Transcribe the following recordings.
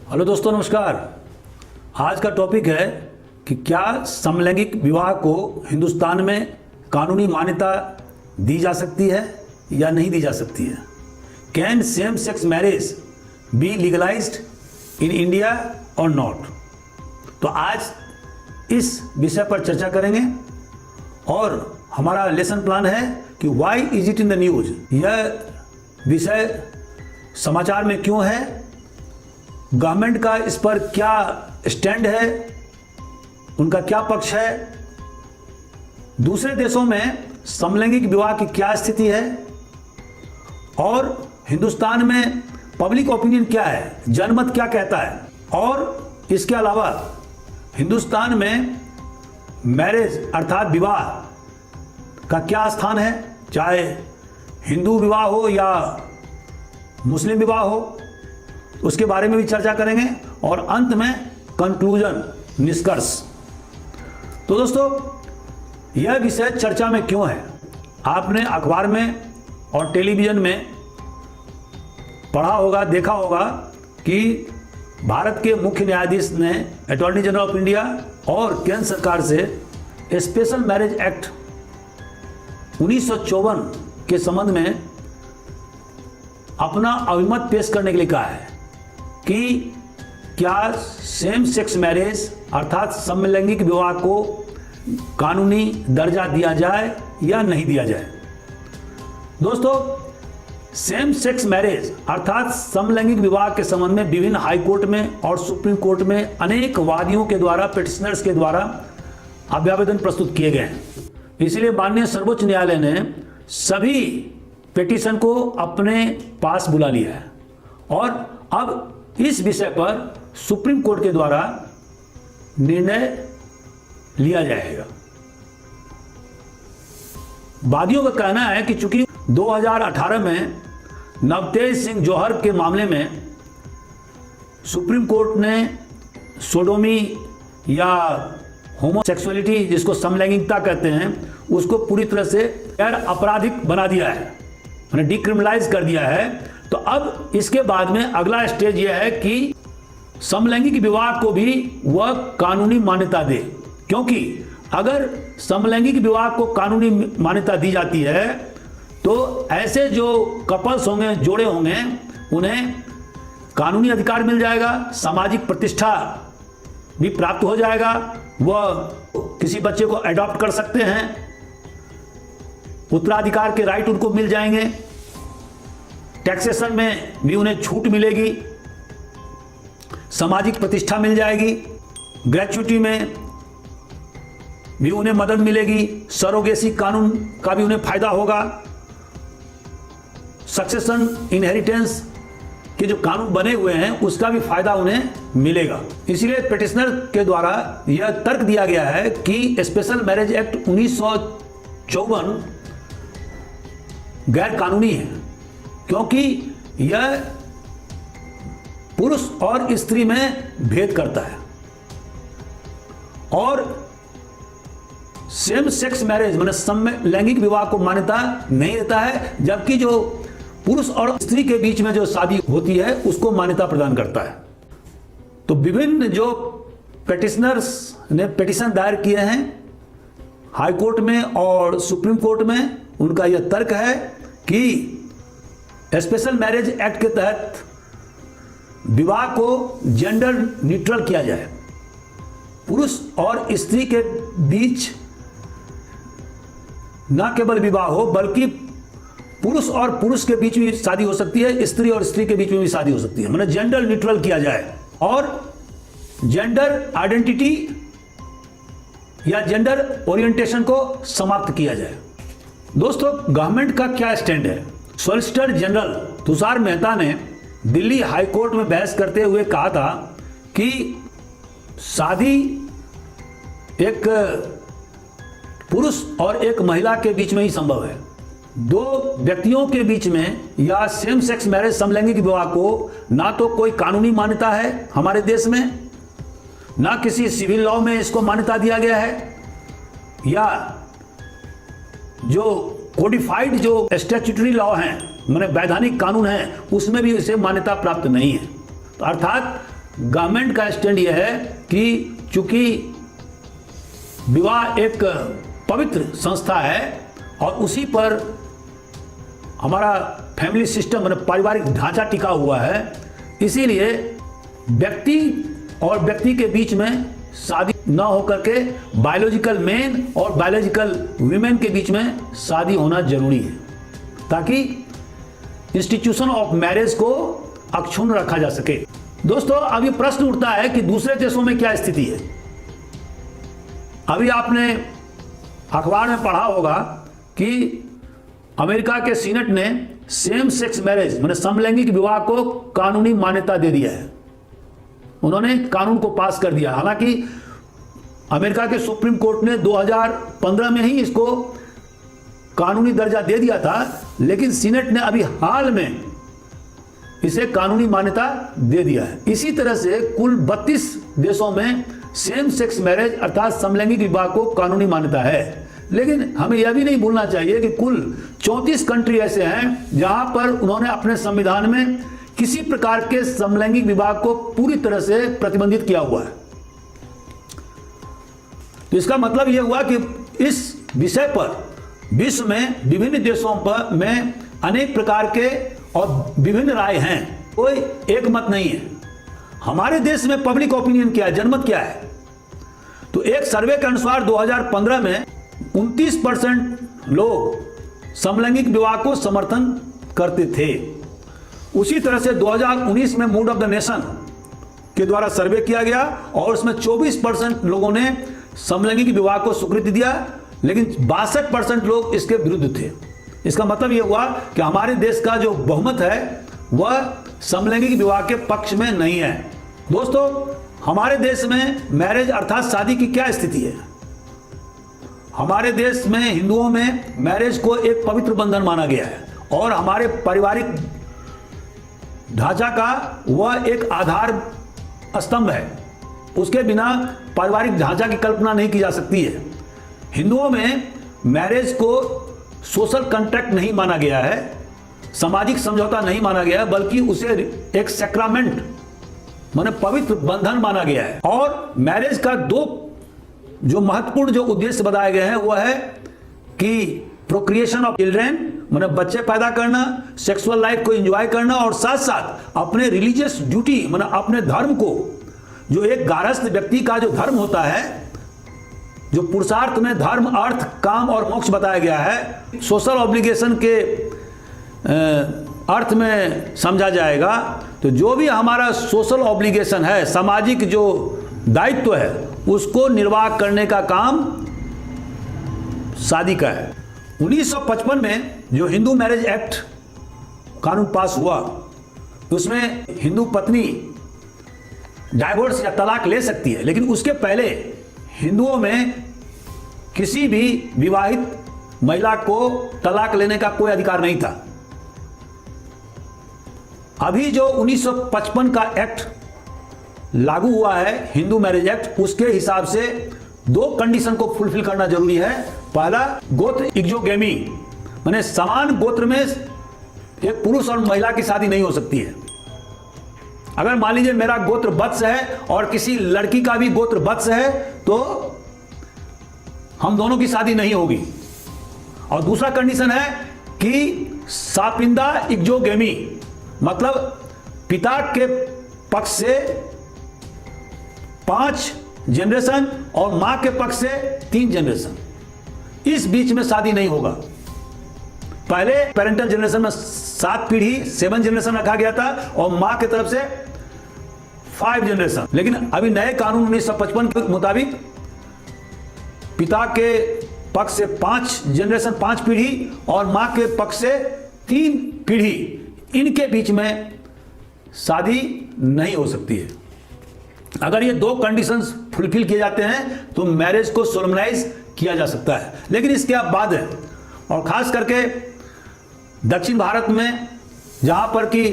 Hello दोस्तों, नमस्कार। आज का टॉपिक है कि क्या समलैंगिक विवाह को हिंदुस्तान में कानूनी मान्यता दी जा सकती है या नहीं दी जा सकती है। Can same sex marriage be legalized in India और नॉट। तो आज इस विषय पर चर्चा करेंगे और हमारा लेसन प्लान है कि why is it in the news. यह विषय समाचार में क्यों है, गवर्नमेंट का इस पर क्या स्टैंड है, उनका क्या पक्ष है, दूसरे देशों में समलैंगिक विवाह की क्या स्थिति है और हिंदुस्तान में पब्लिक ओपिनियन क्या है, जनमत क्या कहता है। और इसके अलावा हिंदुस्तान में मैरिज अर्थात विवाह का क्या स्थान है, चाहे हिंदू विवाह हो या मुस्लिम विवाह हो, उसके बारे में भी चर्चा करेंगे और अंत में कंक्लूजन, निष्कर्ष। तो दोस्तों, यह विषय चर्चा में क्यों है, आपने अखबार में और टेलीविजन में पढ़ा होगा, देखा होगा कि भारत के मुख्य न्यायाधीश ने अटॉर्नी जनरल ऑफ इंडिया और केंद्र सरकार से स्पेशल मैरिज एक्ट 1954 के संबंध में अपना अभिमत पेश करने के लिए कहा है कि क्या सेम सेक्स मैरिज अर्थात समलैंगिक विवाह को कानूनी दर्जा दिया जाए या नहीं दिया जाए। दोस्तों, सेम सेक्स मैरिज अर्थात समलैंगिक विवाह के संबंध में विभिन्न हाई कोर्ट में और सुप्रीम कोर्ट में अनेक वादियों के द्वारा, पिटिशनर्स के द्वारा अभ्यावेदन प्रस्तुत किए गए हैं। इसलिए माननीय सर्वोच्च न्यायालय ने सभी पिटीशन को अपने पास बुला लिया है और अब इस विषय पर सुप्रीम कोर्ट के द्वारा निर्णय लिया जाएगा। वादियों का कहना है कि चूंकि 2018 में नवतेज सिंह जौहर के मामले में सुप्रीम कोर्ट ने सोडोमी या होमोसेक्सुअलिटी, जिसको समलैंगिकता कहते हैं, उसको पूरी तरह से गैर आपराधिक बना दिया है, मैंने डिक्रिमिनलाइज कर दिया है। तो अब इसके बाद में अगला स्टेज यह है कि समलैंगिक विवाह को भी वह कानूनी मान्यता दे, क्योंकि अगर समलैंगिक विवाह को कानूनी मान्यता दी जाती है तो ऐसे जो कपल्स होंगे, जोड़े होंगे, उन्हें कानूनी अधिकार मिल जाएगा, सामाजिक प्रतिष्ठा भी प्राप्त हो जाएगा, वह किसी बच्चे को अडॉप्ट कर सकते हैं, उत्तराधिकार के राइट उनको मिल जाएंगे, टैक्सेशन में भी उन्हें छूट मिलेगी, सामाजिक प्रतिष्ठा मिल जाएगी, ग्रेच्युटी में भी उन्हें मदद मिलेगी, सरोगेसी कानून का भी उन्हें फायदा होगा, सक्सेशन इनहेरिटेंस के जो कानून बने हुए हैं उसका भी फायदा उन्हें मिलेगा। इसलिए पिटिशनर के द्वारा यह तर्क दिया गया है कि स्पेशल मैरिज एक्ट 1954 गैर कानूनी है, क्योंकि यह पुरुष और स्त्री में भेद करता है और सेम सेक्स मैरिज माने समलैंगिक विवाह को मान्यता नहीं देता है, जबकि जो पुरुष और स्त्री के बीच में जो शादी होती है उसको मान्यता प्रदान करता है। तो विभिन्न जो पिटिशनर्स ने पिटिशन दायर किए हैं हाई कोर्ट में और सुप्रीम कोर्ट में, उनका यह तर्क है कि स्पेशल मैरिज एक्ट के तहत विवाह को जेंडर न्यूट्रल किया जाए, पुरुष और स्त्री के बीच न केवल विवाह हो बल्कि पुरुष और पुरुष के बीच भी शादी हो सकती है, स्त्री और स्त्री के बीच में भी शादी हो सकती है, मतलब जेंडर न्यूट्रल किया जाए और जेंडर आइडेंटिटी या जेंडर ओरिएंटेशन को समाप्त किया जाए। दोस्तों, गवर्नमेंट का क्या स्टैंड है। सॉलिसिटर जनरल तुषार मेहता ने दिल्ली हाई कोर्ट में बहस करते हुए कहा था कि शादी एक पुरुष और एक महिला के बीच में ही संभव है, दो व्यक्तियों के बीच में या सेम सेक्स मैरिज समलैंगिक विवाह को ना तो कोई कानूनी मान्यता है हमारे देश में, ना किसी सिविल लॉ में इसको मान्यता दिया गया है, या जो कोडिफाइड जो स्टैट्यूटरी लॉ हैं, माने वैधानिक कानून है, उसमें भी इसे मान्यता प्राप्त नहीं है। तो अर्थात गवर्नमेंट का स्टैंड यह है कि चूंकि विवाह एक पवित्र संस्था है और उसी पर हमारा फैमिली सिस्टम मतलब पारिवारिक ढांचा टिका हुआ है, इसीलिए व्यक्ति और व्यक्ति के बीच में शादी न होकर के बायोलॉजिकल मेन और बायोलॉजिकल वीमेन के बीच में शादी होना जरूरी है, ताकि इंस्टीट्यूशन ऑफ मैरिज को अक्षुण्ण रखा जा सके। दोस्तों, अभी प्रश्न उठता है कि दूसरे देशों में क्या स्थिति है। अभी आपने अखबार में पढ़ा होगा कि अमेरिका के सीनेट ने सेम सेक्स मैरिज माने समलैंगिक विवाह को कानूनी मान्यता दे दिया है। उन्होंने कानून को पास कर दिया। हालांकि अमेरिका के सुप्रीम कोर्ट ने 2015 में ही इसको कानूनी दर्जा दे दिया था, लेकिन सीनेट ने अभी हाल में इसे कानूनी मान्यता दे दिया है। इसी तरह से कुल 32 देशों में सेम सेक्स मैरिज अर्थात समलैंगिक विवाह को कानूनी मान्यता है। लेकिन हमें यह भी नहीं भूलना चाहिए कि कुल 34 कंट्री ऐसे हैं जहां पर उन्होंने अपने संविधान में किसी प्रकार के समलैंगिक विवाह को पूरी तरह से प्रतिबंधित किया हुआ है। तो इसका मतलब यह हुआ कि इस विषय पर विश्व में विभिन्न देशों पर में अनेक प्रकार के और विभिन्न राय हैं, कोई एक मत नहीं है। हमारे देश में पब्लिक ओपिनियन क्या है, जनमत क्या है? तो एक सर्वे के अनुसार 2015 में 29% लोग समलैंगिक विवाह को समर्थन करते थे। उसी तरह से 2019 में मूड ऑफ द नेशन के द्वारा सर्वे किया गया और उसमें 24% लोगों ने समलैंगिक विवाह को स्वीकृति दिया, लेकिन 62% लोग इसके विरुद्ध थे। इसका मतलब यह हुआ कि हमारे देश का जो बहुमत है वह समलैंगिक विवाह के पक्ष में नहीं है। दोस्तों, हमारे देश में मैरिज अर्थात शादी की क्या स्थिति है? हमारे देश में हिंदुओं में मैरिज को एक पवित्र बंधन माना गया है और हमारे पारिवारिक ढांचा का वह एक आधार स्तंभ है। उसके बिना पारिवारिक ढांचा की कल्पना नहीं की जा सकती है। हिंदुओं में मैरिज को सोशल कॉन्ट्रैक्ट नहीं माना गया है, सामाजिक समझौता नहीं माना गया है, बल्कि उसे एक सैक्रामेंट माने पवित्र बंधन माना गया है। और मैरिज का दो जो महत्वपूर्ण जो उद्देश्य बताए गए हैं वह है कि प्रोक्रिएशन ऑफ चिल्ड्रेन माने बच्चे पैदा करना, सेक्सुअल लाइफ को एंजॉय करना और साथ साथ अपने रिलीजियस ड्यूटी माने अपने धर्म को, जो एक गारस्थ व्यक्ति का जो धर्म होता है, जो पुरुषार्थ में धर्म, अर्थ, काम और मोक्ष बताया गया है, सोशल ऑब्लिगेशन के अर्थ में समझा जाएगा। तो जो भी हमारा सोशल ऑब्लिगेशन है, सामाजिक जो दायित्व है, उसको निर्वाह करने का काम शादी का है। 1955 में जो हिंदू मैरिज एक्ट कानून पास हुआ, उसमें हिंदू पत्नी डाइवोर्स या तलाक ले सकती है, लेकिन उसके पहले हिंदुओं में किसी भी विवाहित महिला को तलाक लेने का कोई अधिकार नहीं था। अभी जो 1955 का एक्ट लागू हुआ है, हिंदू मैरिज एक्ट, उसके हिसाब से दो कंडीशन को फुलफिल करना जरूरी है। पहला, गोत्र एक्सोगेमी माने समान गोत्र में एक पुरुष और महिला की शादी नहीं हो सकती है। अगर मान लीजिए मेरा गोत्र वत्स है और किसी लड़की का भी गोत्र वत्स है तो हम दोनों की शादी नहीं होगी। और दूसरा कंडीशन है कि सापिंदा एक्सोगेमी मतलब पिता के पक्ष से 5 जनरेशन और मां के पक्ष से 3 जनरेशन, इस बीच में शादी नहीं होगा। पहले पेरेंटल जनरेशन में 7 पीढ़ी 7 जनरेशन रखा गया था और मां की तरफ से 5 जनरेशन, लेकिन अभी नए कानून 1955 के मुताबिक पिता के पक्ष से 5 जनरेशन 5 पीढ़ी और मां के पक्ष से 3 पीढ़ी, इनके बीच में शादी नहीं हो सकती है। अगर ये दो कंडीशंस फुलफिल किए जाते हैं तो मैरिज को सोलमनाइज किया जा सकता है। लेकिन इसके बाद है, और खास करके दक्षिण भारत में जहां पर कि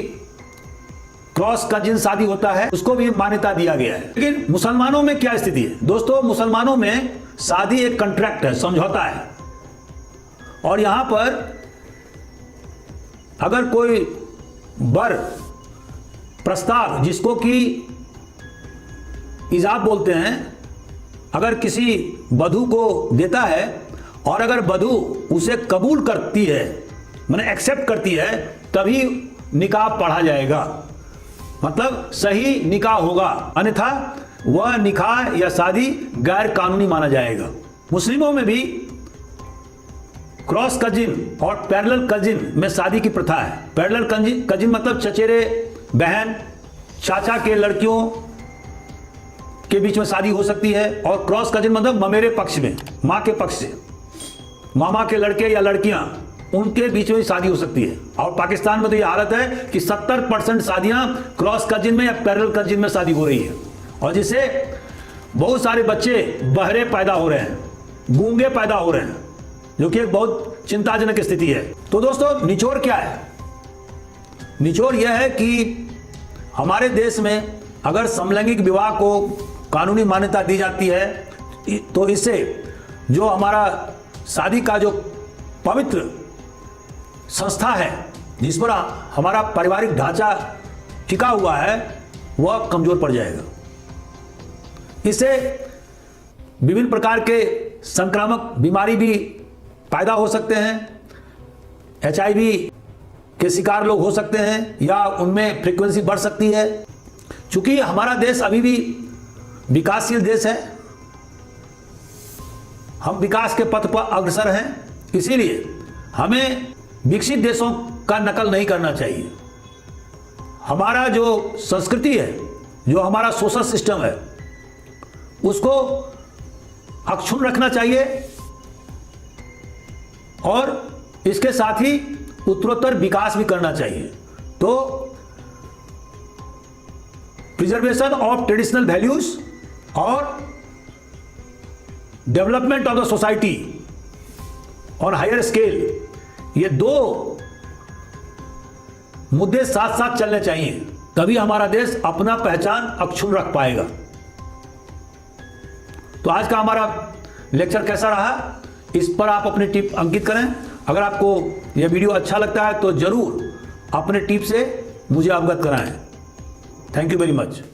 क्रॉस कजिन शादी होता है, उसको भी मान्यता दिया गया है। लेकिन मुसलमानों में क्या स्थिति है? दोस्तों, मुसलमानों में शादी एक कॉन्ट्रैक्ट है, समझौता है। और यहां पर अगर कोई वर प्रस्ताव जिसको कि इजाब बोलते हैं। अगर किसी वधू को देता है और अगर वधू उसे कबूल करती है, माने एक्सेप्ट करती है, तभी निकाह पढ़ा जाएगा, मतलब सही निकाह होगा, अन्यथा वह निकाह या शादी गैर कानूनी माना जाएगा। मुस्लिमों में भी क्रॉस कजिन और पैरेलल कजिन में शादी की प्रथा है। पैरेलल कजिन मतलब चचेरे बहन, चाचा के लड़कियों के बीच में शादी हो सकती है, और क्रॉस कजिन मतलब ममेरे पक्ष में, माँ के पक्ष से, मामा के लड़के या लड़कियां, उनके बीच में शादी हो सकती है। और पाकिस्तान में तो ये हालत है कि 70% शादियां क्रॉस कजिन में या पैरेलल कजिन में शादी हो रही है, और जिससे बहुत सारे बच्चे बहरे पैदा हो रहे हैं, गूंगे पैदा हो रहे हैं, जो कि एक बहुत चिंताजनक स्थिति है। तो दोस्तों, निचोड़ क्या है? निचोड़ यह है कि हमारे देश में अगर समलैंगिक विवाह को कानूनी मान्यता दी जाती है तो इससे जो हमारा शादी का जो पवित्र संस्था है, जिस पर हमारा पारिवारिक ढांचा टिका हुआ है, वह कमजोर पड़ जाएगा। इससे विभिन्न प्रकार के संक्रामक बीमारी भी पैदा हो सकते हैं, HIV के शिकार लोग हो सकते हैं, या उनमें फ्रीक्वेंसी बढ़ सकती है। चूंकि हमारा देश अभी भी विकासशील देश है, हम विकास के पथ पर अग्रसर हैं, इसीलिए हमें विकसित देशों का नकल नहीं करना चाहिए। हमारा जो संस्कृति है, जो हमारा सोशल सिस्टम है, उसको अक्षुण्ण रखना चाहिए, और इसके साथ ही उत्तरोत्तर विकास भी करना चाहिए। तो प्रिजर्वेशन ऑफ ट्रेडिशनल वैल्यूज और development of the society on higher scale, ये दो मुद्दे साथ साथ चलने चाहिए, तभी हमारा देश अपना पहचान अक्षुण्ण रख पाएगा। तो आज का हमारा लेक्चर कैसा रहा, इस पर आप अपनी टिप अंकित करें। अगर आपको यह वीडियो अच्छा लगता है तो जरूर अपने टिप से मुझे अवगत कराएं। Thank you very much.